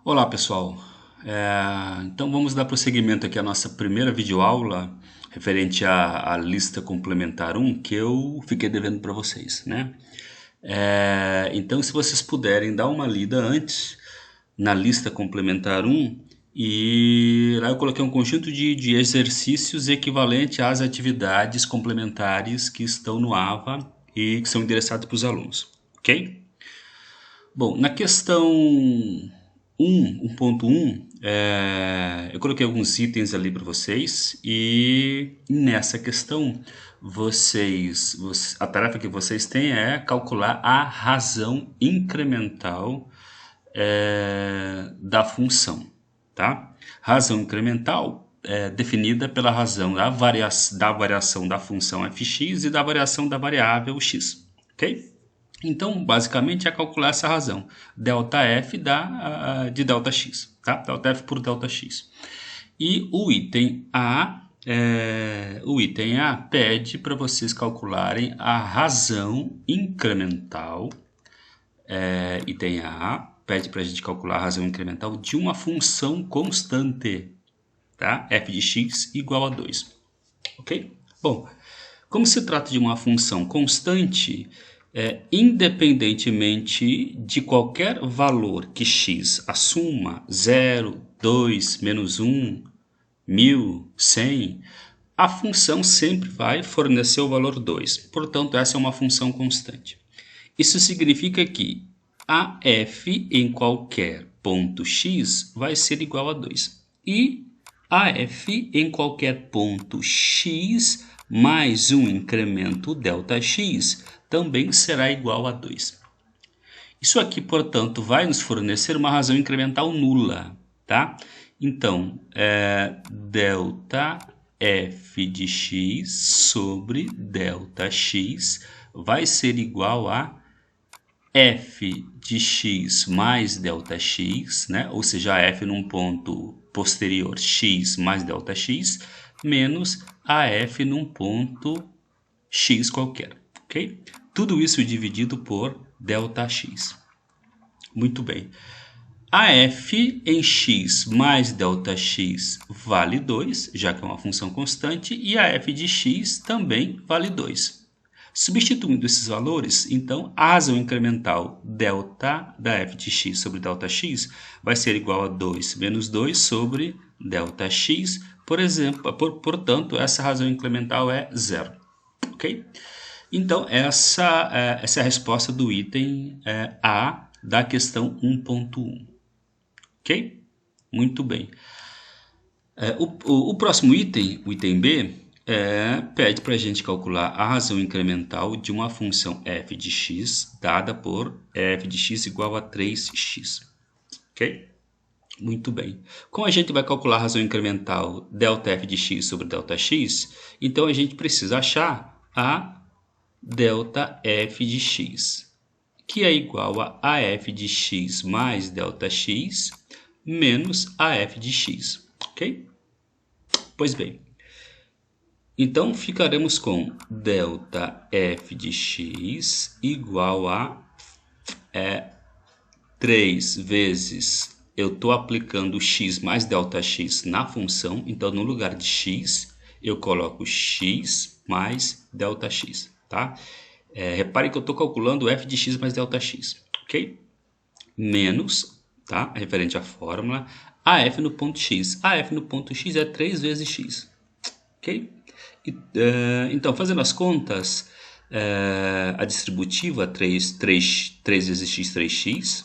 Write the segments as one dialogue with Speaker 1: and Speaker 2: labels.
Speaker 1: Olá pessoal, então vamos dar prosseguimento aqui à nossa primeira videoaula referente à lista complementar 1 que eu fiquei devendo para vocês, né? Então se vocês puderem dar uma lida antes na lista complementar 1 e lá eu coloquei um conjunto de exercícios equivalente às atividades complementares que estão no AVA e que são endereçados para os alunos, ok? Bom, na questão 1.1, eu coloquei alguns itens ali para vocês e nessa questão a tarefa que vocês têm é calcular a razão incremental da função, tá? Razão incremental é definida pela razão da variação da função fx e da variação da variável x, ok? Então, basicamente, é calcular essa razão. ΔF de ΔX, tá? ΔF por ΔX. E o item A pede para vocês calcularem a razão incremental. Item A pede para a gente calcular a razão incremental de uma função constante, tá? f de x igual a 2, ok? Bom, como se trata de uma função constante, independentemente de qualquer valor que x assuma, 0, 2, menos 1, 1000, 100, a função sempre vai fornecer o valor 2. Portanto, essa é uma função constante. Isso significa que a f em qualquer ponto x vai ser igual a 2. E a f em qualquer ponto x mais um incremento ΔX também será igual a 2. Isso aqui, portanto, vai nos fornecer uma razão incremental nula, tá? Então, ΔF de x sobre ΔX vai ser igual a f de x mais ΔX, né? Ou seja, a f num ponto posterior x mais ΔX, menos a f num ponto x qualquer, ok? Tudo isso dividido por ΔX. Muito bem. A f em x mais ΔX vale 2, já que é uma função constante, e a f de x também vale 2. Substituindo esses valores, então, a razão incremental ΔF da f de x sobre ΔX vai ser igual a 2 menos 2 sobre ΔX, por exemplo, portanto, essa razão incremental é 0, ok? Então, essa é a resposta do item A da questão 1.1, ok? Muito bem. O próximo item, o item B, pede para a gente calcular a razão incremental de uma função f de x dada por f de x igual a 3x, ok? Muito bem. Como a gente vai calcular a razão incremental ΔF de x sobre ΔX, então a gente precisa achar a ΔF de x, que é igual a f de x mais ΔX menos a f de x, ok? Pois bem, então ficaremos com ΔF de x igual a 3 vezes, eu estou aplicando x mais ΔX na função, então no lugar de x eu coloco x mais ΔX, tá? Repare que eu estou calculando f de x mais ΔX, ok? Menos, tá? Referente à fórmula, AF no ponto x. AF no ponto x é 3 vezes x, ok? Então, fazendo as contas, a distributiva 3 vezes x, 3x,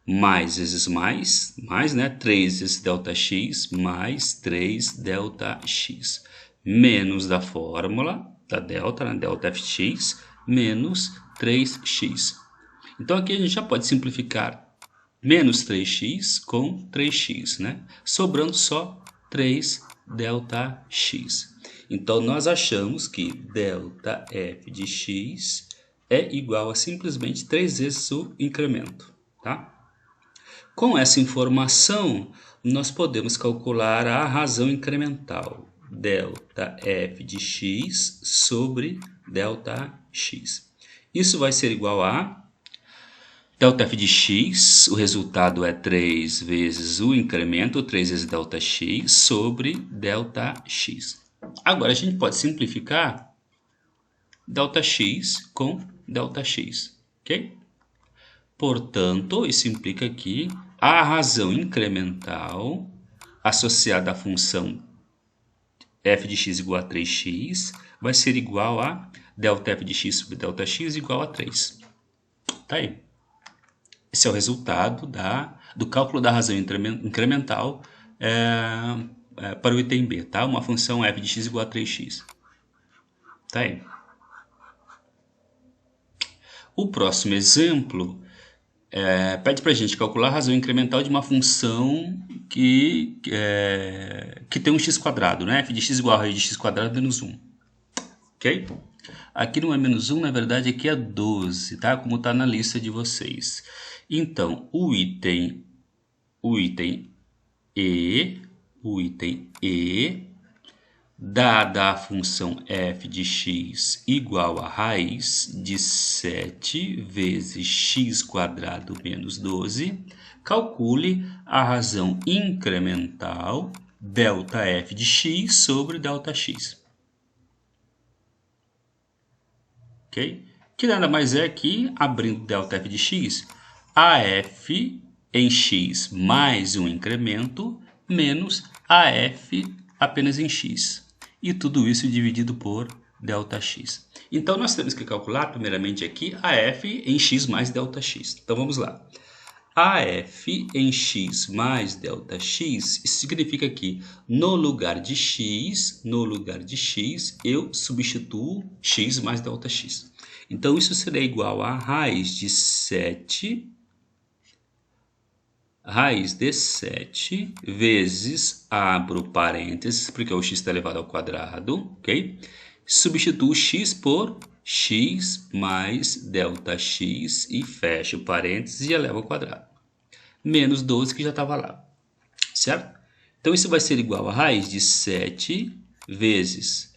Speaker 1: mais vezes mais, né? 3 vezes ΔX, mais 3 ΔX, menos da fórmula da delta, né? ΔFx, menos 3x. Então, aqui a gente já pode simplificar menos 3x com 3x, né? Sobrando só 3 ΔX. Então, nós achamos que ΔF de x é igual a simplesmente 3 vezes o incremento, tá? Com essa informação, nós podemos calcular a razão incremental, ΔF de x sobre ΔX. Isso vai ser igual a Delta f de x, o resultado é 3 vezes o incremento, 3 vezes delta x, sobre delta x. Agora, a gente pode simplificar delta x com delta x, ok? Portanto, isso implica que a razão incremental associada à função f de x igual a 3x vai ser igual a delta f de x sobre delta x igual a 3. Tá aí. Esse é o resultado do cálculo da razão incremental para o item B, tá? Uma função f de x igual a 3x. Tá aí. O próximo exemplo pede para a gente calcular a razão incremental de uma função que tem um x quadrado, né? F de x igual a raiz de x quadrado menos 1. Ok? Aqui não é menos 1, na verdade aqui é 12, tá? Como está na lista de vocês. Então, o item E, dada a função f de x igual a raiz de 7 vezes x quadrado menos 12, calcule a razão incremental ΔF de x sobre ΔX. Ok? Que nada mais é que, abrindo ΔF de x, AF em x mais um incremento menos AF apenas em x. E tudo isso dividido por ΔX. Então, nós temos que calcular, primeiramente aqui, AF em x mais ΔX. Então, vamos lá. AF em x mais ΔX, isso significa que no lugar de x, eu substituo x mais ΔX. Então, isso será igual a raiz de 7 vezes, abro parênteses, porque o x está elevado ao quadrado, ok? Substituo x por x mais ΔX e fecho parênteses e elevo ao quadrado. Menos 12 que já estava lá, certo? Então, isso vai ser igual a raiz de 7 vezes...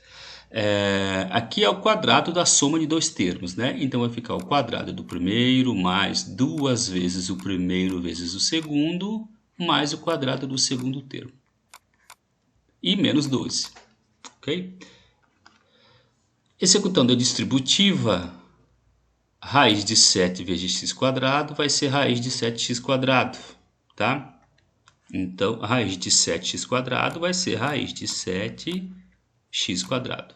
Speaker 1: aqui é o quadrado da soma de dois termos, né? Então, vai ficar o quadrado do primeiro mais 2 vezes o primeiro vezes o segundo, mais o quadrado do segundo termo. E menos 12, ok? Executando a distributiva, raiz de 7 vezes x quadrado vai ser raiz de 7x quadrado, tá? Então, a raiz de 7x quadrado vai ser raiz de 7x quadrado.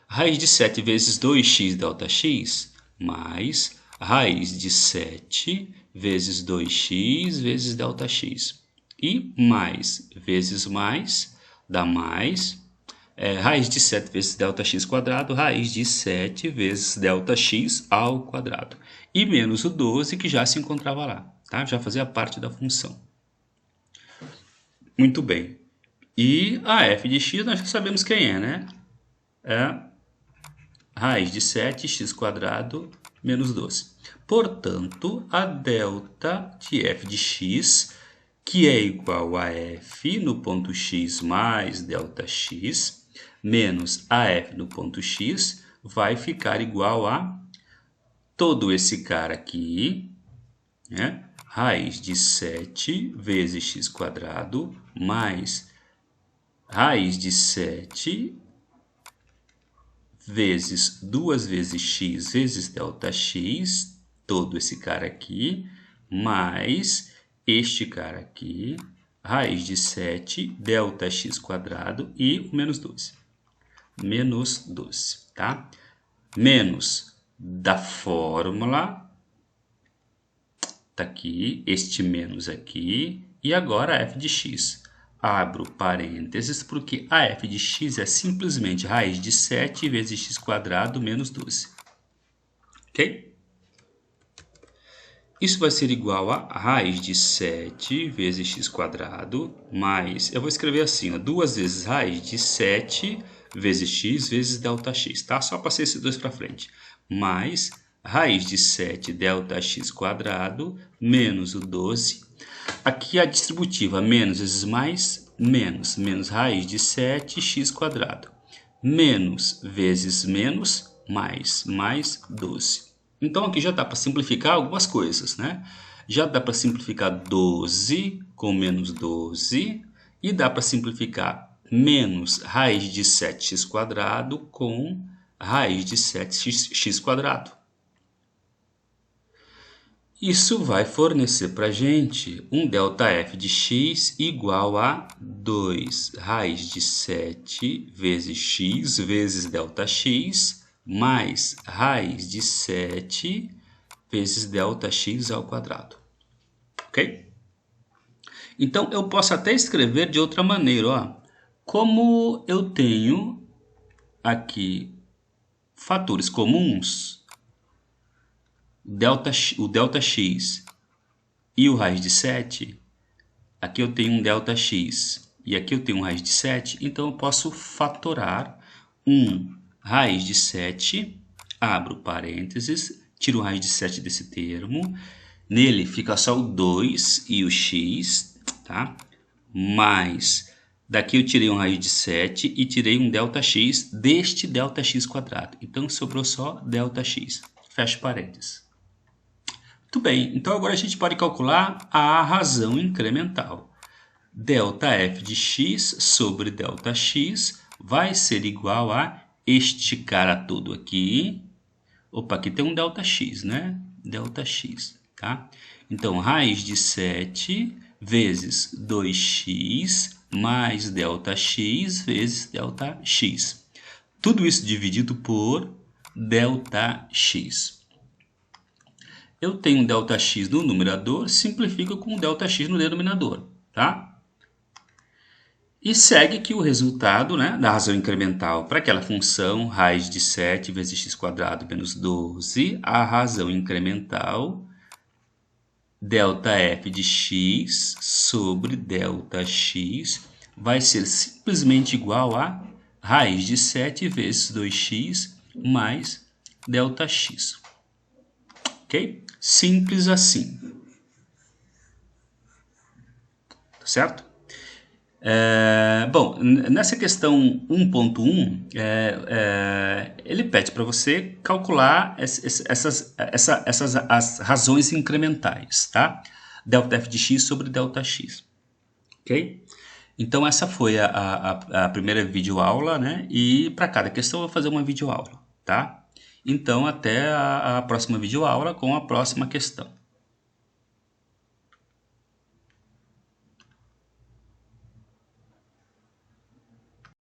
Speaker 1: Raiz de 7 vezes 2x ΔX mais raiz de 7 vezes 2x vezes ΔX. E mais vezes mais dá mais. Raiz de 7 vezes ΔX quadrado, raiz de 7 vezes ΔX ao quadrado. E menos o 12 que já se encontrava lá, tá? Já fazia parte da função. Muito bem. E a f de x nós já sabemos quem é, né? É raiz de 7x quadrado menos 12. Portanto, a delta de f de x, que é igual a f no ponto x mais ΔX, menos AF no ponto x, vai ficar igual a todo esse cara aqui, né? Raiz de 7 vezes x quadrado mais raiz de 7 vezes 2 vezes x vezes ΔX, todo esse cara aqui, mais este cara aqui, raiz de 7 ΔX quadrado e o menos 12. Menos 12, tá? Menos da fórmula, tá aqui, este menos aqui, e agora f de x. Abro parênteses, porque a f de x é simplesmente raiz de 7 vezes x quadrado menos 12. Ok? Isso vai ser igual a raiz de 7 vezes x quadrado, mais, eu vou escrever assim, ó, 2 vezes raiz de 7 vezes x vezes ΔX, tá? Só passei esses dois para frente. Mais raiz de 7 ΔX quadrado menos o 12. Aqui a distributiva, menos vezes mais, menos. Menos raiz de 7x quadrado. Menos vezes menos, mais 12. Então aqui já dá para simplificar algumas coisas, né? Já dá para simplificar 12 com menos 12 e dá para simplificar menos raiz de 7x² com raiz de 7x². Isso vai fornecer para a gente um ΔF de x igual a 2 raiz de 7 vezes x vezes ΔX mais raiz de 7 vezes ΔX ao quadrado. Ok? Então, eu posso até escrever de outra maneira. Ó. Como eu tenho aqui fatores comuns, o ΔX e o raiz de 7, aqui eu tenho um ΔX e aqui eu tenho um raiz de 7, então eu posso fatorar 1 raiz de 7, abro parênteses, tiro o raiz de 7 desse termo, nele fica só o 2 e o x, tá? Mais, daqui eu tirei um raiz de 7 e tirei um ΔX deste ΔX². Então sobrou só ΔX, fecha parênteses. Muito bem, então agora a gente pode calcular a razão incremental. ΔF de x sobre ΔX vai ser igual a este cara todo aqui. Opa, aqui tem um ΔX, né? ΔX, tá? Então, raiz de 7 vezes 2x mais ΔX vezes ΔX. Tudo isso dividido por ΔX. Eu tenho ΔX no numerador, simplifico com ΔX no denominador, tá? E segue que o resultado, né, da razão incremental para aquela função raiz de 7 vezes x² menos 12, a razão incremental ΔF de x sobre ΔX vai ser simplesmente igual a raiz de 7 vezes 2x mais ΔX. Ok? Simples assim. Tá certo? Bom, nessa questão 1.1, ele pede para você calcular as razões incrementais, tá? ΔF de x sobre ΔX. Ok? Então, essa foi a primeira videoaula, né? E para cada questão eu vou fazer uma videoaula, tá? Então, até a próxima videoaula com a próxima questão.